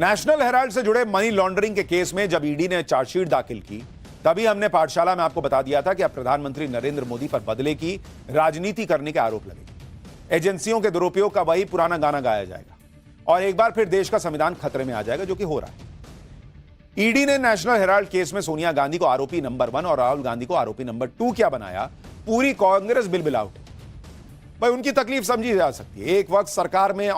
National Herald से जुड़े money laundering के केस में जब ईडी ने चार्जशीट दाखिल की, तभी हमने पाठशाला में आपको बता दिया था कि अब प्रधानमंत्री नरेंद्र मोदी पर बदले की राजनीति करने के आरोप लगेंगे। एजेंसियों के दुरुपयोग का वही पुराना गाना गाया जाएगा और एक बार फिर देश का संविधान खतरे में आ जाएगा, जो कि हो रहा है। ईडी ने नेशनल हेराल्ड केस में सोनिया गांधी को आरोपी नंबर 1 और राहुल गांधी को आरोपी नंबर 2 क्या बनाया? पूरी कांग्रेस बिलबिलाउट। भाई उनकी तकलीफ समझी जा सकती है। एक वक्त सरकार में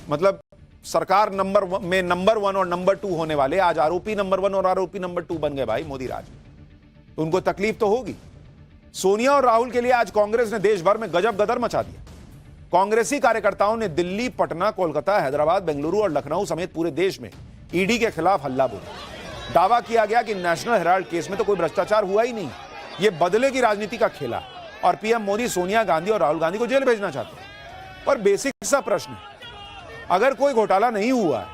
मतलब सरकार नंबर 1 और नंबर 2 होने वाले आज आरोपी नंबर 1 और आरोपी नंबर 2 बन गए भाई मोदी राज में, तो उनको तकलीफ तो होगी। सोनिया और राहुल के लिए आज कांग्रेस ने देश भर में गजब गदर मचा दिया। कांग्रेसी कार्यकर्ताओं ने दिल्ली, पटना, कोलकाता, हैदराबाद, बेंगलुरु और लखनऊ समेत पूरे देश में ईडी के खिलाफ हल्ला बोला। दावा किया गया कि नेशनल हेराल्ड केस में तो कोई भ्रष्टाचार हुआ ही नहीं, यह बदले की राजनीति का खेला और पीएम मोदी सोनिया गांधी और राहुल गांधी को जेल भेजना चाहते हैं। पर बेसिक सा प्रश्न है, अगर कोई घोटाला नहीं हुआ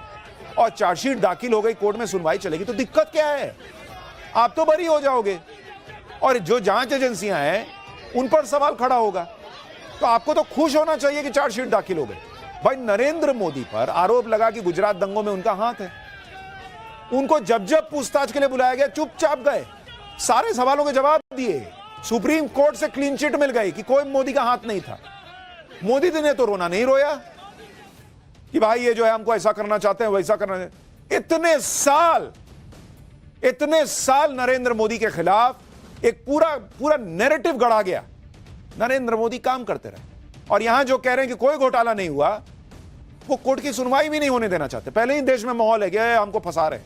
और चार्जशीट दाखिल हो गई, कोर्ट में सुनवाई चलेगी, तो दिक्कत क्या है? आप तो बरी हो जाओगे और जो जांच एजेंसियां हैं उन पर सवाल खड़ा होगा। तो आपको तो खुश होना चाहिए कि चार्जशीट दाखिल हो गई। भाई नरेंद्र मोदी पर आरोप लगा कि गुजरात दंगों में उनका हाथ है। उनको जब जब पूछताछ के लिए बुलाया गया चुपचाप गए, सारे सवालों के जवाब दिए। सुप्रीम कोर्ट से क्लीन चिट मिल गई कि कोई मोदी का हाथ नहीं था। मोदी ने तो रोना नहीं रोया कि भाई ये जो है हमको ऐसा करना चाहते हैं, वैसा करना चाहते हैं। इतने साल नरेंद्र मोदी के खिलाफ एक पूरा नैरेटिव गढ़ा गया। नरेंद्र मोदी काम करते रहे और यहां जो कह रहे हैं कि कोई घोटाला नहीं हुआ, वो कोर्ट की सुनवाई भी नहीं होने देना चाहते। पहले ही देश में माहौल है कि हमको फंसा रहे।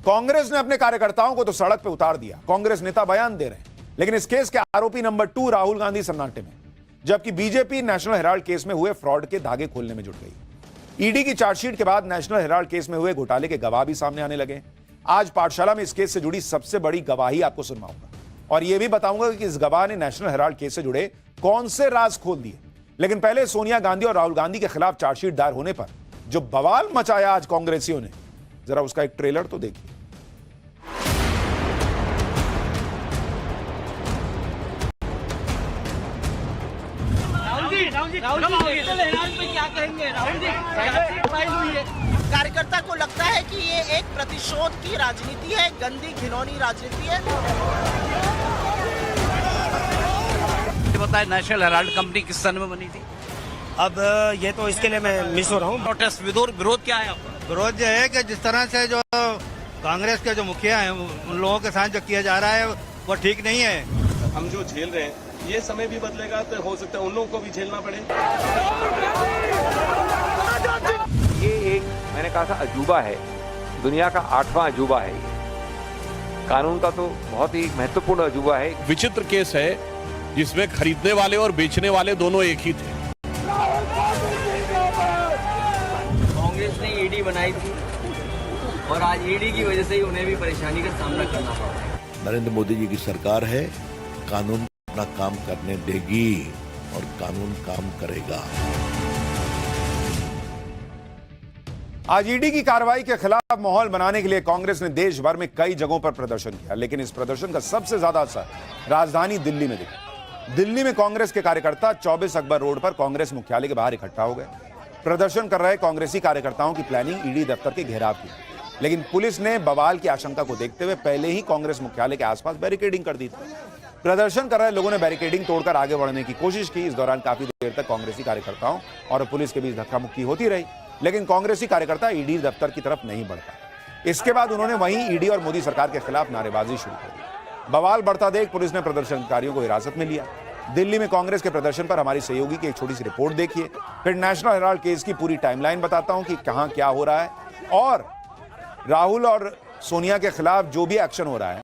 कांग्रेस ने अपने कार्यकर्ताओं को तो सड़क पे उतार दिया, कांग्रेस नेता बयान दे रहे हैं, लेकिन इस केस के आरोपी नंबर 2 राहुल गांधी सन्नाटे में, जबकि बीजेपी नेशनल हेराल्ड केस में हुए फ्रॉड के धागे खोलने में जुट गई। ईडी की चार्जशीट के बाद नेशनल हेराल्ड केस में हुए घोटाले के गवाह भी सामने आने लगे। आज पाठशाला में इस केस से जुड़ी सबसे बड़ी गवाही आपको सुनवाऊंगा और यह भी बताऊंगा कि इस गवाह ने नेशनल हेराल्ड केस से जुड़े कौन से राज खोल दिए। लेकिन पहले सोनिया गांधी और राहुल गांधी के खिलाफ चार्जशीट दायर होने पर जो बवाल मचाया आज कांग्रेसियों ने, जरा उसका एक ट्रेलर तो देखिए। राहुल जी पे क्या कहेंगे? राहुल जी फाइल हुई है। कार्यकर्ता को लगता है कि ये एक प्रतिशोध की राजनीति है, गंदी घिनौनी राजनीति है। बताए नेशनल हेराल्ड कंपनी किस सन में बनी थी? अब ये तो इसके लिए मैं मिस हो रहा हूँ। प्रोटेस्ट विरोध क्या है आपका? विरोध ये है कि जिस तरह से जो कांग्रेस के जो मुखिया हैं उन लोगों के साथ जो किया जा रहा है वो ठीक नहीं है। हम जो झेल रहे हैं ये समय भी बदलेगा तो हो सकता है उन लोगों को भी झेलना पड़े। ये एक मैंने कहा था अजूबा है, दुनिया का 8वां अजूबा है। ये कानून का तो बहुत ही महत्वपूर्ण अजूबा है। विचित्र केस है जिसमें खरीदने वाले और बेचने वाले दोनों एक ही थे। कांग्रेस ने ईडी बनाई थी और आज ईडी की वजह से ही उन्हें भी परेशानी का सामना करना पड़ रहा है। नरेंद्र मोदी जी की सरकार है, कानून अपना काम करने देगी और कानून काम करेगा। आज ईडी की कार्रवाई के खिलाफ माहौल बनाने के लिए कांग्रेस ने देश भर में कई जगहों पर प्रदर्शन किया, लेकिन इस प्रदर्शन का सबसे ज्यादा असर राजधानी दिल्ली में दिखा। दिल्ली में कांग्रेस के कार्यकर्ता 24 अकबर रोड पर कांग्रेस मुख्यालय के बाहर इकट्ठा हो गए। प्रदर्शन कर रहे कांग्रेसी कार्यकर्ताओं की प्लानिंग ईडी दफ्तर के घेराव की, लेकिन पुलिस ने बवाल की आशंका को देखते हुए पहले ही कांग्रेस मुख्यालय के आसपास बैरिकेडिंग कर दी थी। प्रदर्शन कर रहे लोगों ने बैरिकेडिंग तोड़कर आगे बढ़ने की कोशिश की। इस दौरान काफी देर तक कांग्रेसी कार्यकर्ताओं और पुलिस के बीच धक्का मुक्की होती रही, लेकिन कांग्रेसी कार्यकर्ता ईडी दफ्तर की तरफ नहीं बढ़ पाए। इसके बाद उन्होंने वहीं ईडी और मोदी सरकार के खिलाफ नारेबाजी शुरू कर दी। बवाल बढ़ता देख पुलिस ने प्रदर्शनकारियों को हिरासत में लिया। दिल्ली में कांग्रेस के प्रदर्शन पर हमारी सहयोगी की एक छोटी सी रिपोर्ट देखिए, फिर नेशनल हेराल्ड केस की पूरी टाइमलाइन बताता हूं कि कहां क्या हो रहा है और राहुल और सोनिया के खिलाफ जो भी एक्शन हो रहा है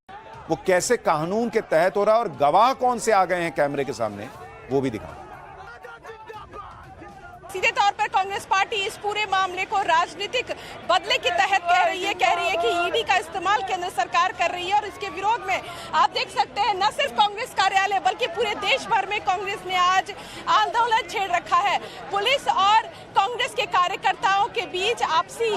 वो कैसे कानून के तहत हो रहा है और गवाह कौन से आ गए हैं कैमरे के सामने, वो भी दिखाऊं। सीधे तौर पर कांग्रेस पार्टी इस पूरे मामले को राजनीतिक बदले के तहत कह रही है कि ईडी का इस्तेमाल केंद्र सरकार कर रही है और इसके विरोध में आप देख सकते हैं न सिर्फ कांग्रेस कार्यालय बल्कि पूरे देश भर में कांग्रेस ने आज आंदोलन छेड़ रखा है। पुलिस और कांग्रेस के कार्यकर्ताओं के बीच आपसी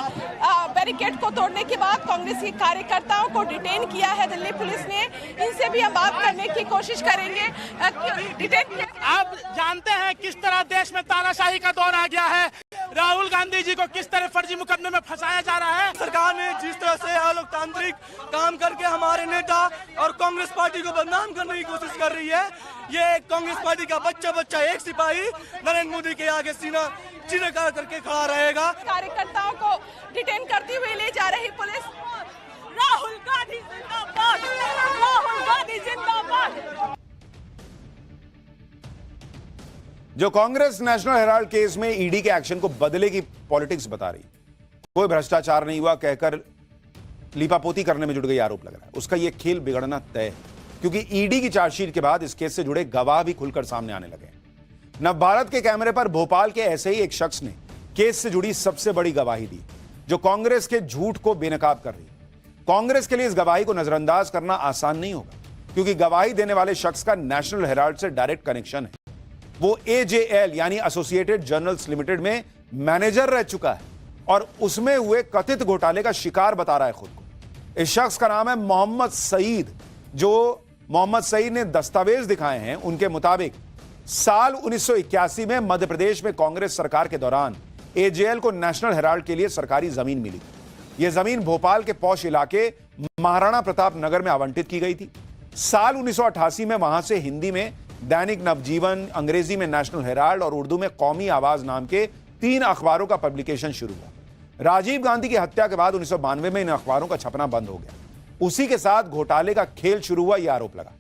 बैरिकेड को तोड़ने के बाद कांग्रेस के कार्यकर्ताओं को डिटेन किया है दिल्ली पुलिस ने। इनसे भी हम बात करने की कोशिश करेंगे। आप जानते हैं किस तरह देश में तानाशाही का दौर आ गया है। राहुल गांधी जी को किस तरह फर्जी मुकदमे में फंसाया जा रहा है। सरकार ने जिस तरह से अलोकतांत्रिक काम करके हमारे नेता और कांग्रेस पार्टी को बदनाम करने की कोशिश कर रही है, ये कांग्रेस पार्टी का बच्चा एक सिपाही नरेंद्र मोदी के आगे सीना चिरका करके खड़ा रहेगा। कार्यकर्ताओं को डिटेन करती हुई ले जा रही पुलिस। राहुल गांधी जिंदाबाद, राहुल गांधी जिंदाबाद। जो कांग्रेस नेशनल हेराल्ड केस में ईडी के एक्शन को बदले की पॉलिटिक्स बता रही, कोई भ्रष्टाचार नहीं हुआ कहकर लीपापोती करने में जुट गई आरोप लग रहा है, उसका यह खेल बिगड़ना तय है, क्योंकि ईडी की चार्जशीट के बाद इस केस से जुड़े गवाह भी खुलकर सामने आने लगे हैं। नवभारत के कैमरे पर भोपाल के ऐसे ही एक शख्स ने केस से जुड़ी सबसे बड़ी गवाही दी, जो कांग्रेस के झूठ को बेनकाब कर रही है। कांग्रेस के लिए इस गवाही को नजरअंदाज करना आसान नहीं होगा, क्योंकि गवाही देने वाले शख्स का नेशनल हेराल्ड से डायरेक्ट कनेक्शन है। वो AJL यानी एसोसिएटेड जर्नल्स लिमिटेड में मैनेजर रह चुका है और उसमें हुए कथित घोटाले का शिकार बता रहा है खुद को। इस शख्स का नाम है मोहम्मद सईद। जो मोहम्मद सईद ने दस्तावेज दिखाए हैं, उनके मुताबिक साल 1981 में मध्य प्रदेश में कांग्रेस सरकार के दौरान AJL को नेशनल हेराल्ड के लिए सरकारी जमीन मिली थी। यह जमीन भोपाल के पौष इलाके महाराणा प्रताप नगर में आवंटित की गई थी। साल 1988 में वहां से हिंदी में दैनिक नवजीवन, अंग्रेजी में नेशनल हेराल्ड और उर्दू में कौमी आवाज नाम के 3 अखबारों का पब्लिकेशन शुरू हुआ। राजीव गांधी की हत्या के बाद 1992 में इन अखबारों का छपना बंद हो गया। उसी के साथ घोटाले का खेल शुरू हुआ, यह आरोप लगा।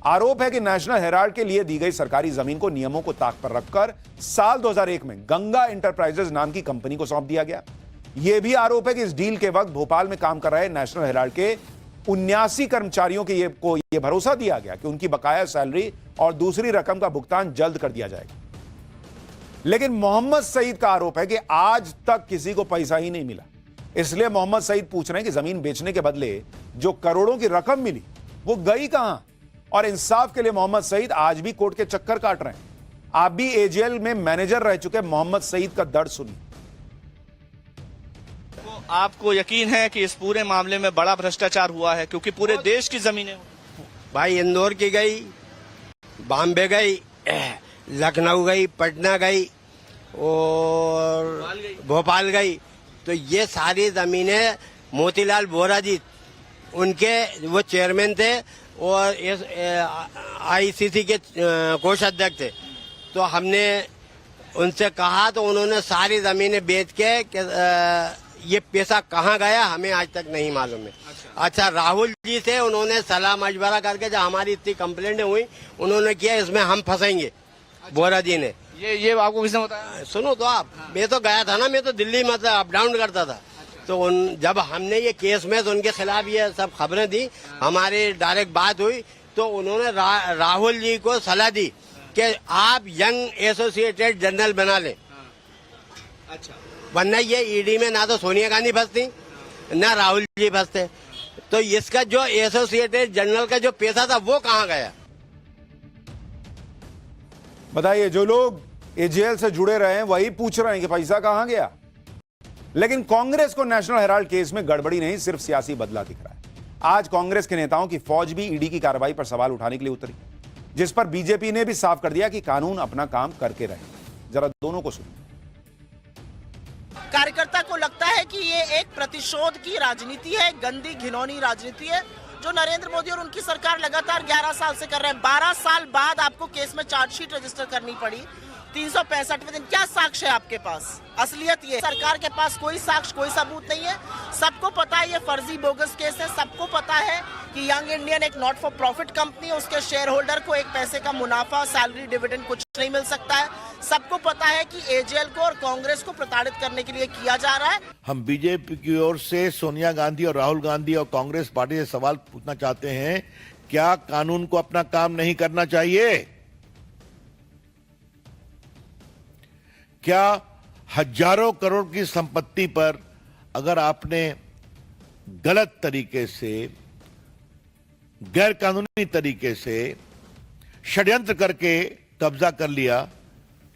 आरोप है कि नेशनल हेराल्ड के लिए दी गई सरकारी जमीन को नियमों को ताक पर रखकर साल 2001 में गंगा इंटरप्राइजेज नाम की कंपनी को सौंप दिया गया। यह भी आरोप है कि इस डील के वक्त भोपाल में काम कर रहे नेशनल हेराल्ड के 79 कर्मचारियों को यह भरोसा दिया गया कि उनकी बकाया सैलरी और दूसरी रकम का भुगतान जल्द कर दिया जाएगा। लेकिन मोहम्मद सईद का आरोप है कि आज तक किसी को पैसा ही नहीं मिला। इसलिए मोहम्मद सईद पूछ रहे हैं कि जमीन बेचने के बदले जो करोड़ों की रकम मिली वो गई कहां। और इंसाफ के लिए मोहम्मद सईद आज भी कोर्ट के चक्कर काट रहे हैं। आप भी AJL में मैनेजर रह चुके मोहम्मद सईद का दर्द सुनिए। आपको यकीन है कि इस पूरे मामले में बड़ा भ्रष्टाचार हुआ है, क्योंकि पूरे देश की जमीनें भाई इंदौर की गई, बॉम्बे गई, लखनऊ गई, पटना गई और भोपाल गई। तो ये सारी जमीनें मोतीलाल वोरा जी उनके वो चेयरमैन थे और ICC के कोषाध्यक्ष थे। तो हमने उनसे कहा तो उन्होंने सारी जमीनें बेच के ये पैसा कहाँ गया हमें आज तक नहीं मालूम है। अच्छा राहुल जी से उन्होंने सलाह मशवरा करके जब हमारी इतनी कंप्लेंटें हुई उन्होंने किया इसमें हम फंसेंगे। वोरा जी ने ये आपको किसने बताया? सुनो तो आप, मैं तो गया था ना, मैं तो दिल्ली मतलब अप डाउन करता था। तो जब हमने ये केस में तो उनके खिलाफ ये सब खबरें दी, हमारी डायरेक्ट बात हुई तो उन्होंने राहुल जी को सलाह दी कि आप यंग एसोसिएटेड जर्नल बना लें। अच्छा, वरना ये ईडी में ना तो सोनिया गांधी फंसती ना राहुल जी फंसते। तो इसका जो एसोसिएटेड जर्नल का जो पैसा था वो कहाँ गया? बताइए, जो लोग AJL से जुड़े रहे हैं वही पूछ रहे हैं कि पैसा कहां गया। लेकिन कांग्रेस को नेशनल हेराल्ड केस में गड़बड़ी नहीं, सिर्फ सियासी बदला दिख रहा है। आज कांग्रेस के नेताओं की फौज भी ईडी की कार्रवाई पर सवाल उठाने के लिए उतरी, जिस पर बीजेपी ने भी साफ कर दिया कि कानून अपना काम करके रहे। जरा दोनों को सुनिए। कार्यकर्ता को लगता है कि ये एक प्रतिशोध की राजनीति है, गंदी घिनौनी राजनीति है, जो नरेंद्र मोदी और उनकी सरकार लगातार 11 साल से कर रहे हैं। 12 साल बाद आपको केस में चार्जशीट रजिस्टर करनी पड़ी, 365वें दिन। क्या साक्ष्य है आपके पास? असलियत ये, सरकार के पास कोई साक्ष्य, कोई सबूत नहीं है। सबको पता है ये फर्जी बोगस केस है। सबको पता है कि यंग इंडियन एक नॉट फॉर प्रॉफिट कंपनी है, उसके शेयर होल्डर को एक पैसे का मुनाफा, सैलरी, डिविडेंड कुछ नहीं मिल सकता है। सबको पता है कि AJL को और कांग्रेस को प्रताड़ित करने के लिए किया जा रहा है। हम बीजेपी की ओर से सोनिया गांधी और राहुल गांधी और कांग्रेस पार्टी से सवाल पूछना चाहते हैं, क्या कानून को अपना काम नहीं करना चाहिए? क्या हजारों करोड़ की संपत्ति पर अगर आपने गलत तरीके से, गैर कानूनी तरीके से षड्यंत्र करके कब्जा कर लिया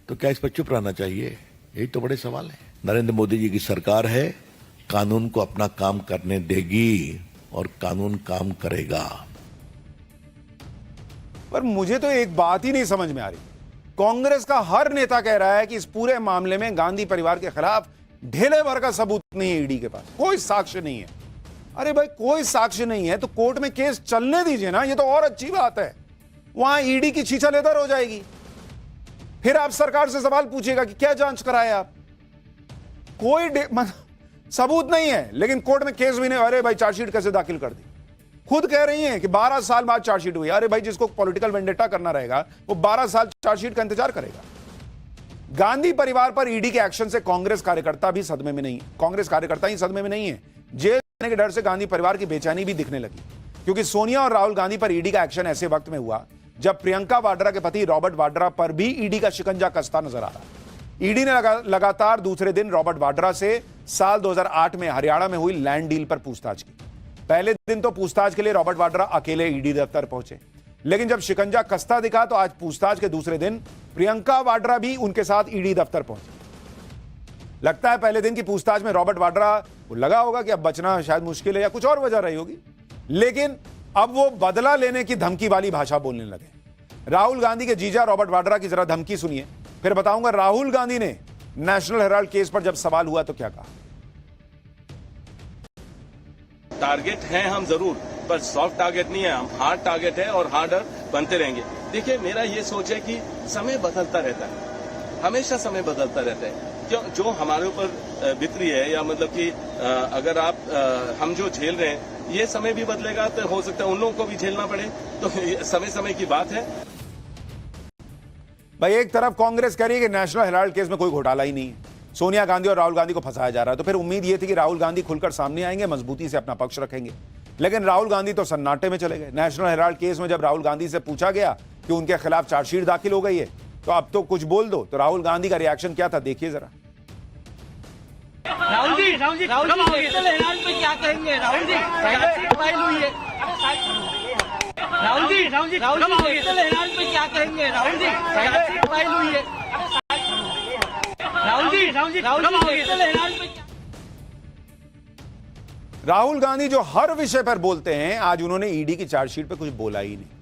तो क्या इस पर चुप रहना चाहिए? यही तो बड़े सवाल है। नरेंद्र मोदी जी की सरकार है, कानून को अपना काम करने देगी और कानून काम करेगा। पर मुझे तो एक बात ही नहीं समझ में आ रही कांग्रेस का हर नेता कह रहा है कि इस पूरे मामले में गांधी परिवार के खिलाफ ढेले भर का सबूत नहीं है ईडी के पास, कोई साक्ष्य नहीं है। अरे भाई कोई साक्ष्य नहीं है तो कोर्ट में केस चलने दीजिए ना, ये तो और अच्छी बात है। वहां ईडी की छीछा लेदर हो जाएगी, फिर आप सरकार से सवाल पूछिएगा कि क्या जांच कराए आप। कोई सबूत नहीं है लेकिन कोर्ट में केस भी नहीं। अरे भाई चार्जशीट कैसे दाखिल कर दी, खुद कह रही हैं कि 12 साल बाद चार्जशीट हुई। अरे भाई जिसको पॉलिटिकल वेंडेटा करना रहेगा वो 12 साल चार्जशीट का इंतजार करेगा। गांधी परिवार पर ईडी के एक्शन से कांग्रेस कार्यकर्ता भी सदमे में नहीं है, कांग्रेस कार्यकर्ता ही सदमे में नहीं है। जेल जाने के डर से गांधी परिवार की बेचैनी भी दिखने लगी, क्योंकि सोनिया और राहुल गांधी पर ईडी का एक्शन ऐसे वक्त में हुआ जब प्रियंका वाड्रा के पति रॉबर्ट वाड्रा पर भी ईडी का शिकंजा कसता नजर आ रहा। ईडी ने लगातार दूसरे दिन रॉबर्ट वाड्रा से साल 2008 में हरियाणा में हुई लैंड डील पर पूछताछ की। पहले दिन तो पूछताछ के लिए रॉबर्ट वाड्रा अकेले ईडी दफ्तर पहुंचे, लेकिन जब शिकंजा कसता दिखा तो आज पूछताछ के दूसरे दिन प्रियंका वाड्रा भी उनके साथ ईडी दफ्तर पहुंचे। लगता है पहले दिन की पूछताछ में रॉबर्ट वाड्रा को लगा होगा कि अब बचना शायद मुश्किल है या कुछ और वजह रही होगी, लेकिन अब वो बदला लेने की धमकी वाली भाषा बोलने लगे। राहुल गांधी के जीजा रॉबर्ट वाड्रा की जरा धमकी सुनिए, फिर बताऊंगा राहुल गांधी ने नेशनल हेराल्ड केस पर जब सवाल हुआ तो क्या कहा। टारगेट हैं हम जरूर, पर सॉफ्ट टारगेट नहीं है, हम हार्ड टारगेट है और हार्डर बनते रहेंगे। देखिए मेरा ये सोच है कि समय बदलता रहता है, हमेशा समय बदलता रहता है। क्यों जो हमारे ऊपर बीत रही है या मतलब कि अगर आप हम जो झेल रहे हैं ये समय भी बदलेगा तो हो सकता है उन लोगों को भी झेलना पड़े, तो समय समय की बात है। भाई एक तरफ कांग्रेस कह रही है कि नेशनल हेराल्ड केस में कोई घोटाला ही नहीं है, सोनिया गांधी और राहुल गांधी को फंसाया जा रहा है, तो फिर उम्मीद यह थी कि राहुल गांधी खुलकर सामने आएंगे, मजबूती से अपना पक्ष रखेंगे, लेकिन राहुल गांधी तो सन्नाटे में चले गए। नेशनल हेराल्ड केस में जब राहुल गांधी से पूछा गया कि उनके खिलाफ चार्जशीट दाखिल हो गई है तो अब तो कुछ बोल दो, तो राहुल गांधी का रिएक्शन क्या था देखिए जरा। राहुल जी नेशनल हेराल्ड पे क्या कहेंगे? राहुल जी फाइल हुई है। राहुल जी नेशनल हेराल्ड पे क्या कहेंगे? राहुल जी फाइल हुई है। राहुल जी नेशनल हेराल्ड पे। राहुल गांधी जो हर विषय पर बोलते हैं, आज उन्होंने ईडी की चार्जशीट पर कुछ बोला ही नहीं।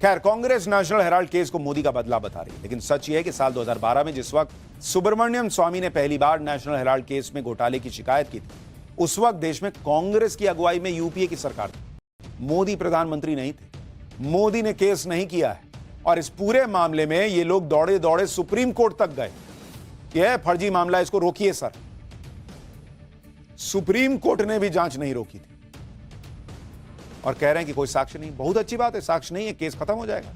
खैर कांग्रेस नेशनल हेराल्ड केस को मोदी का बदला बता रही है, लेकिन सच यह है कि साल 2012 में जिस वक्त सुब्रमण्यम स्वामी ने पहली बार नेशनल हेराल्ड केस में घोटाले की शिकायत की थी, उस वक्त देश में कांग्रेस की अगुवाई में यूपीए की सरकार थी, मोदी प्रधानमंत्री नहीं थे। मोदी ने केस नहीं किया है और इस पूरे मामले में ये लोग दौड़े दौड़े सुप्रीम कोर्ट तक गए, यह फर्जी मामला, इसको रोकिए सर। सुप्रीम कोर्ट ने भी जांच नहीं रोकी थी और कह रहे हैं कि कोई साक्ष्य नहीं। बहुत अच्छी बात है, साक्ष्य नहीं है, केस खत्म हो जाएगा।